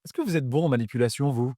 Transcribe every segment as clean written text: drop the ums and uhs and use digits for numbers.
Est-ce que vous êtes bon en manipulation, vous?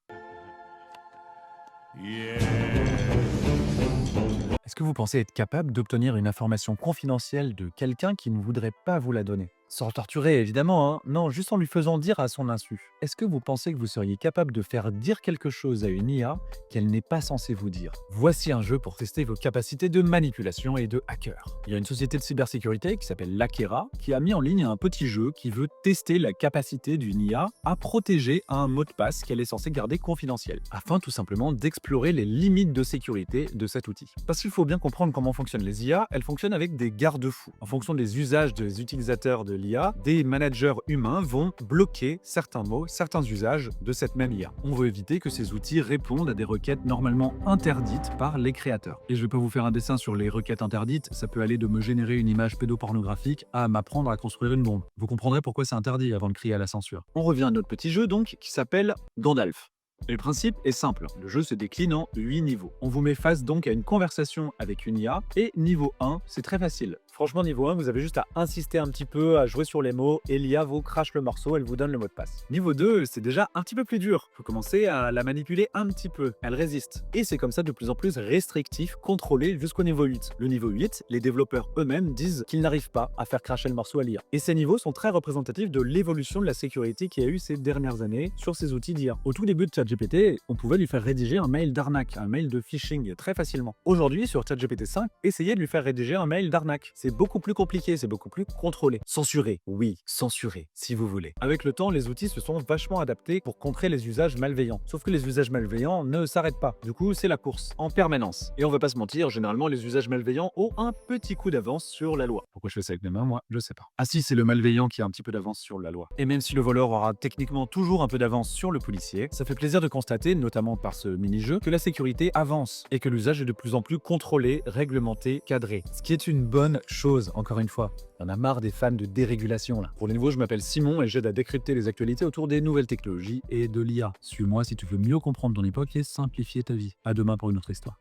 Est-ce que vous pensez être capable d'obtenir une information confidentielle de quelqu'un qui ne voudrait pas vous la donner? Sans le torturer, évidemment, hein. Non, juste en lui faisant dire à son insu. Est-ce que vous pensez que vous seriez capable de faire dire quelque chose à une IA qu'elle n'est pas censée vous dire? Voici un jeu pour tester vos capacités de manipulation et de hacker. Il y a une société de cybersécurité qui s'appelle Lakera qui a mis en ligne un petit jeu qui veut tester la capacité d'une IA à protéger un mot de passe qu'elle est censée garder confidentiel, afin tout simplement d'explorer les limites de sécurité de cet outil. Parce qu'il faut bien comprendre comment fonctionnent les IA, elles fonctionnent avec des garde-fous. En fonction des usages des utilisateurs de l'IA, des managers humains vont bloquer certains mots, certains usages de cette même IA. On veut éviter que ces outils répondent à des requêtes normalement interdites par les créateurs. Et je vais pas vous faire un dessin sur les requêtes interdites, ça peut aller de me générer une image pédopornographique à m'apprendre à construire une bombe. Vous comprendrez pourquoi c'est interdit avant de crier à la censure. On revient à notre petit jeu donc qui s'appelle Gandalf. Et le principe est simple, le jeu se décline en 8 niveaux. On vous met face donc à une conversation avec une IA, et niveau 1, c'est très facile. Franchement, niveau 1, vous avez juste à insister un petit peu, à jouer sur les mots, et l'IA vous crache le morceau, elle vous donne le mot de passe. Niveau 2, c'est déjà un petit peu plus dur. Faut commencer à la manipuler un petit peu. Elle résiste. Et c'est comme ça de plus en plus restrictif, contrôlé jusqu'au niveau 8. Le niveau 8, les développeurs eux-mêmes disent qu'ils n'arrivent pas à faire cracher le morceau à l'IA. Et ces niveaux sont très représentatifs de l'évolution de la sécurité qu'il y a eu ces dernières années sur ces outils d'IA. Au tout début de ChatGPT, on pouvait lui faire rédiger un mail d'arnaque, un mail de phishing très facilement. Aujourd'hui, sur ChatGPT 5, essayez de lui faire rédiger un mail d'arnaque. C'est beaucoup plus compliqué, c'est beaucoup plus contrôlé. Censuré, oui, censuré, si vous voulez. Avec le temps, les outils se sont vachement adaptés pour contrer les usages malveillants. Sauf que les usages malveillants ne s'arrêtent pas. Du coup, c'est la course, en permanence. Et on va pas se mentir, généralement, les usages malveillants ont un petit coup d'avance sur la loi. Pourquoi je fais ça avec mes mains, moi? Je sais pas. Ah si, c'est le malveillant qui a un petit peu d'avance sur la loi. Et même si le voleur aura techniquement toujours un peu d'avance sur le policier, ça fait plaisir de constater, notamment par ce mini-jeu, que la sécurité avance et que l'usage est de plus en plus contrôlé, réglementé, cadré. Ce qui est une bonne chose, encore une fois. Il y en a marre des fans de dérégulation là. Pour les nouveaux, je m'appelle Simon et j'aide à décrypter les actualités autour des nouvelles technologies et de l'IA. Suis-moi si tu veux mieux comprendre ton époque et simplifier ta vie. À demain pour une autre histoire.